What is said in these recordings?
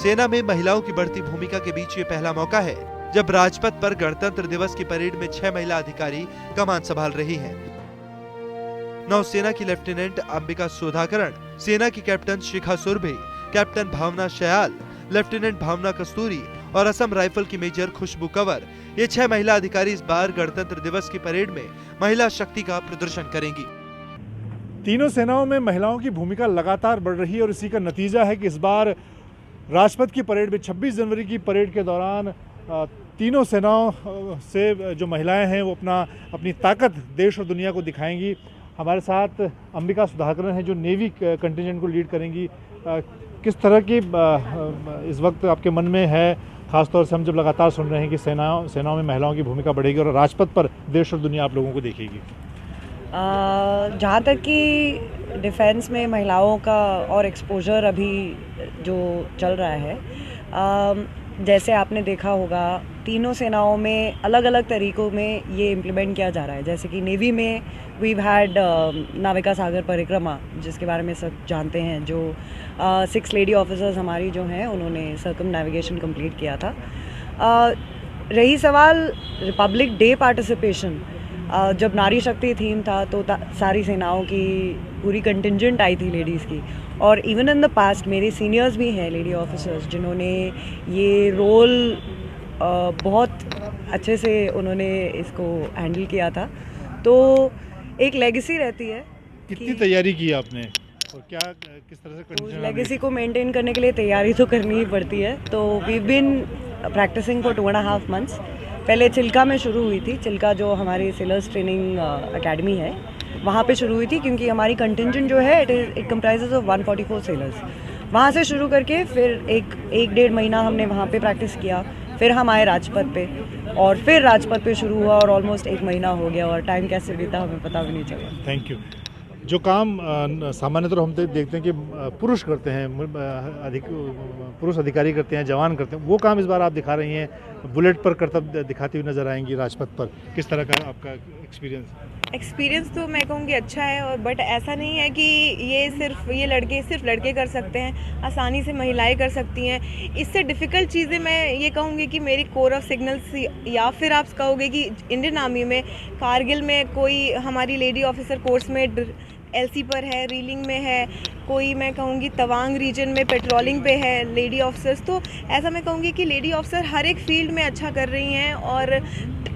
सेना में महिलाओं की बढ़ती भूमिका के बीच ये पहला मौका है जब राजपथ पर गणतंत्र दिवस की परेड में 6 महिला अधिकारी कमान संभाल रही हैं। नौसेना की लेफ्टिनेंट अंबिका सुधाकरण, सेना की कैप्टन शिखा सुरभि, कैप्टन भावना शयाल, लेफ्टिनेंट भावना कस्तूरी और असम राइफल की मेजर खुशबू कंवर, ये 6 महिला अधिकारी इस बार गणतंत्र दिवस की परेड में महिला शक्ति का प्रदर्शन करेंगी। तीनों सेनाओं में महिलाओं की भूमिका लगातार बढ़ रही है और इसी का नतीजा है कि इस बार राजपथ की परेड में 26 जनवरी की परेड के दौरान तीनों सेनाओं से जो महिलाएं हैं वो अपनी ताकत देश और दुनिया को दिखाएंगी। हमारे साथ अंबिका सुधाकरण हैं जो नेवी कंटिजेंट को लीड करेंगी। किस तरह की इस वक्त आपके मन में है, खासतौर से हम जब लगातार सुन रहे हैं कि सेनाओं में महिलाओं की भूमिका बढ़ेगी और राजपथ पर देश और दुनिया आप लोगों को देखेगी? जहाँ तक कि डिफेंस में महिलाओं का और एक्सपोजर अभी जो चल रहा है, जैसे आपने देखा होगा तीनों सेनाओं में अलग अलग तरीक़ों में ये इम्प्लीमेंट किया जा रहा है। जैसे कि नेवी में वीव हैड नाविका सागर परिक्रमा, जिसके बारे में सब जानते हैं, जो 6 लेडी ऑफिसर्स हमारी जो हैं उन्होंने सर्कम नेविगेशन कंप्लीट किया था। रही सवाल रिपब्लिक डे पार्टिसिपेशन, जब नारी शक्ति थीम था तो सारी सेनाओं की पूरी कंटिंजेंट आई थी लेडीज़ की। और इवन इन द पास्ट मेरे सीनियर्स भी हैं लेडी ऑफिसर्स जिन्होंने ये रोल बहुत अच्छे से उन्होंने इसको हैंडल किया था। तो एक लेगेसी रहती है। कितनी तैयारी की आपने और किस तरह से कंडीशन? लेगेसी को मेंटेन करने के लिए तैयारी तो करनी ही पड़ती है। तो we been practising for 2.5 months। पहले चिल्का में शुरू हुई थी। चिल्का जो हमारी सेलर्स ट्रेनिंग अकेडमी है वहाँ पे शुरू हुई थी, क्योंकि हमारी कंटिंजेंट जो है इट कंप्राइजेज ऑफ 144 सेलर्स। वहाँ से शुरू करके फिर एक 1.5 महीना हमने वहाँ पे प्रैक्टिस किया। फिर हम आए राजपथ पे और फिर राजपथ पे शुरू हुआ और ऑलमोस्ट 1 महीना हो गया और टाइम कैसे बीता हमें पता भी नहीं चला। Thank you. जो काम सामान्यतः हम देखते हैं कि पुरुष करते हैं, पुरुष अधिकारी करते हैं, जवान करते हैं, वो काम इस बार आप दिखा रही हैं, बुलेट पर कर्तव्य दिखाती हुई नजर आएंगी राजपथ पर। किस तरह का आपका एक्सपीरियंस तो मैं कहूँगी अच्छा है, और बट ऐसा नहीं है कि ये सिर्फ लड़के कर सकते हैं, आसानी से महिलाएं कर सकती हैं। इससे डिफ़िकल्ट चीज़ें मैं ये कहूँगी कि मेरी कोर ऑफ सिग्नल्स, या फिर आप कहोगे कि इंडियन आर्मी में कारगिल में कोई हमारी लेडी ऑफिसर कोर्स में LC पर है, रीलिंग में है, कोई मैं कहूँगी तवांग रीजन में पेट्रोलिंग पे है लेडी ऑफिसर्स। तो ऐसा मैं कहूँगी कि लेडी ऑफिसर हर एक फील्ड में अच्छा कर रही हैं और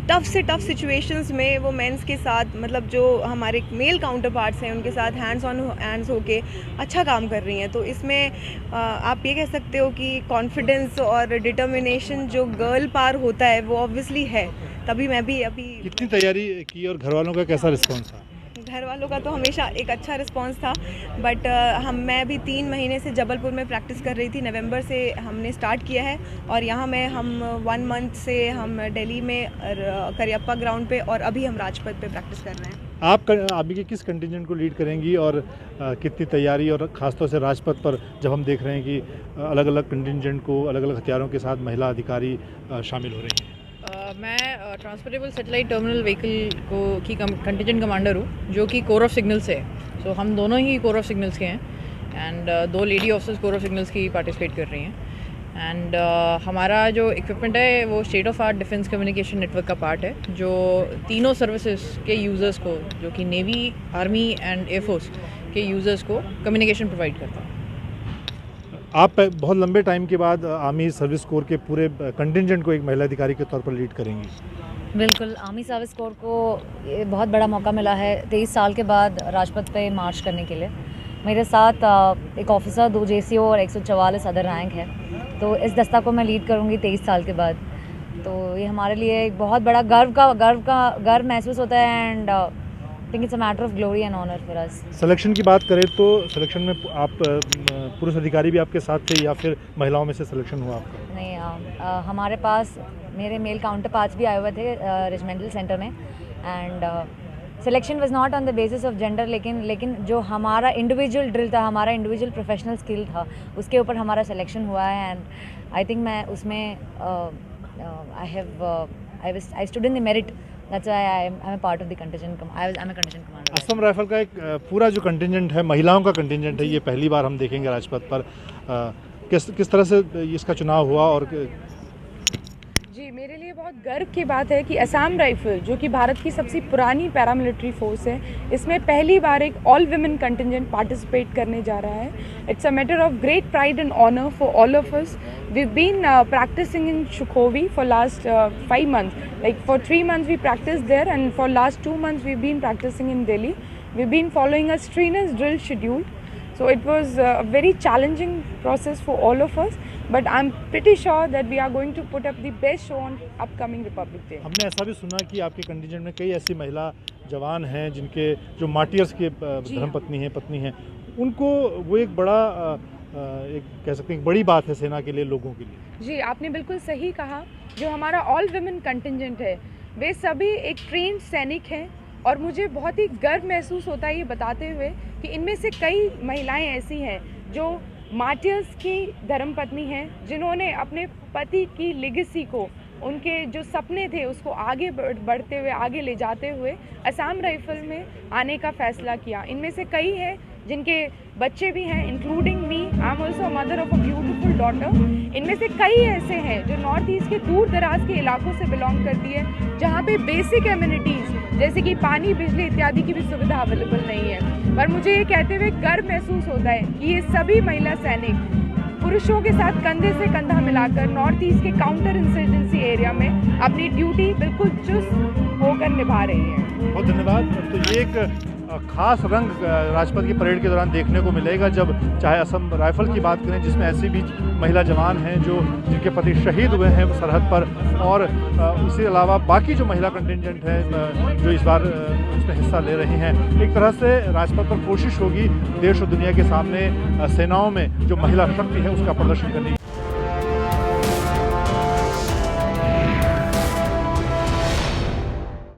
टफ़ से टफ़ सिचुएशंस में वो मेंस के साथ, मतलब जो हमारे मेल काउंटर पार्ट्स हैं उनके साथ हैंड्स ऑन हैंड्स होके अच्छा काम कर रही हैं। तो इसमें आप ये कह सकते हो कि कॉन्फिडेंस और डिटर्मिनेशन जो गर्ल पार होता है वो ऑब्वियसली है। तभी मैं भी अभी कितनी तैयारी की और घर वालों का कैसा रिस्पॉन्स था? घर वालों का तो हमेशा एक अच्छा रिस्पांस था, बट मैं भी 3 महीने से जबलपुर में प्रैक्टिस कर रही थी। नवंबर से हमने स्टार्ट किया है और यहाँ में हम 1 मंथ से हम दिल्ली में करियप्पा ग्राउंड पे और अभी हम राजपथ पे प्रैक्टिस कर रहे हैं। आप अभी के किस कंटिजेंट को लीड करेंगी और कितनी तैयारी, और ख़ासतौर से राजपथ पर जब हम देख रहे हैं कि अलग अलग कंटिजेंट को अलग अलग हथियारों के साथ महिला अधिकारी शामिल हो रही हैं? मैं ट्रांसपोर्टेबल सैटेलाइट टर्मिनल व्हीकल की कंटिजेंट कमांडर हूँ, जो कि कोर ऑफ सिग्नल्स है। सो हम दोनों ही कोर ऑफ सिग्नल्स के हैं and 2 lady officers core of signals की पार्टिसिपेट कर रही हैं। एंड हमारा जो इक्विपमेंट है वो state of art defence communication network का पार्ट है, जो तीनों सर्विसेज के यूज़र्स को, जो कि नेवी, आर्मी एंड एयरफोर्स के यूज़र्स को कम्युनिकेशन प्रोवाइड करता है। आप बहुत लंबे टाइम के बाद आर्मी सर्विस कोर के पूरे कंटिजेंट को एक महिला अधिकारी के तौर पर लीड करेंगी। बिल्कुल, आर्मी सर्विस कोर को ये बहुत बड़ा मौका मिला है 23 साल के बाद राजपथ पे मार्च करने के लिए। मेरे साथ एक ऑफिसर, 2 JCO और 144 अदर रैंक है। तो इस दस्ता को मैं लीड करूँगी 23 साल के बाद। तो ये हमारे लिए एक बहुत बड़ा गर्व महसूस होता है and I think it's a matter of glory and honour for us. Selection की बात करें तो सिलेक्शन में आप पुरुष अधिकारी भी आपके साथ थे या फिर महिलाओं में से सिलेक्शन हुआ आपका? नहीं, हमारे पास मेरे मेल काउंटर पार्ट्स भी आए हुए थे रेजिमेंटल सेंटर में and selection was not on the basis of gender, लेकिन जो हमारा इंडिविजुअल ड्रिल था, हमारा इंडिविजुअल प्रोफेशनल स्किल था, उसके ऊपर हमारा सिलेक्शन हुआ है। एंड आई थिंक मैं उसमें I stood in the merit. That's why I'm a part of the contingent. I'm a contingent commander. Assam rifle का एक पूरा जो कंटिजेंट है, महिलाओं का कंटिजेंट है, ये पहली बार हम देखेंगे राजपथ पर। किस तरह से इसका चुनाव हुआ और जी, मेरे लिए बहुत गर्व की बात है कि असम राइफल, जो कि भारत की सबसे पुरानी पैरामिलिट्री फोर्स है, इसमें पहली बार एक ऑल विमेन कंटिजेंट पार्टिसिपेट करने जा रहा है। It's a matter of great pride and honour for all of us. We been practicing in Shukhovi for last 5 months. Like for 3 months we practiced there, and for last 2 months we've been practicing in Delhi. We've been following a strenuous drill schedule. So it was a very challenging process for all of us, but I'm pretty sure that we are going to put up the best show on upcoming Republic Day. हमने ऐसा भी सुना कि आपके contingent में कई ऐसी महिला जवान हैं जिनके जो मार्टियर्स के धर्मपत्नी हैं, पत्नी हैं, उनको वो एक बड़ा एक कह सकते हैं एक बड़ी बात है सेना के लिए, लोगों के लिए। जी, आपने बिल्कुल सही कहा। जो हमारा ऑल विमेन कंटिजेंट है, वे सभी एक ट्रेंड सैनिक हैं, और मुझे बहुत ही गर्व महसूस होता है ये बताते हुए कि इनमें से कई महिलाएं ऐसी हैं जो मार्टियर्स की धर्मपत्नी हैं, जिन्होंने अपने पति की लेगेसी को, उनके जो सपने थे उसको आगे बढ़ते हुए, आगे ले जाते हुए असम राइफल में आने का फैसला किया। इनमें से कई हैं जिनके बच्चे भी हैं, including me. I am also mother of a beautiful daughter. इनमें से कई ऐसे हैं जो नॉर्थ ईस्ट के दूर दराज के इलाकों से बिलोंग करती है, जहाँ पे बेसिक एमिनिटीज़ जैसे कि पानी, बिजली इत्यादि की भी सुविधा अवेलेबल नहीं है। पर मुझे ये कहते हुए गर्व महसूस होता है कि ये सभी महिला सैनिक पुरुषों के साथ कंधे से कंधा मिलाकर नॉर्थ ईस्ट के काउंटर इंसर्जेंसी एरिया में अपनी ड्यूटी बिल्कुल चुस्त होकर निभा रही हैं। बहुत धन्यवाद। तो ये एक खास रंग राजपथ की परेड के दौरान देखने को मिलेगा, जब चाहे असम राइफल की बात करें जिसमें ऐसी भी महिला जवान हैं जो जिनके पति शहीद हुए हैं सरहद पर, और इसके अलावा बाकी जो महिला कंटिजेंट हैं जो इस बार इसमें हिस्सा ले रही हैं। एक तरह से राजपथ पर कोशिश होगी देश और दुनिया के सामने सेनाओं में जो महिला शक्ति है उसका प्रदर्शन करने की।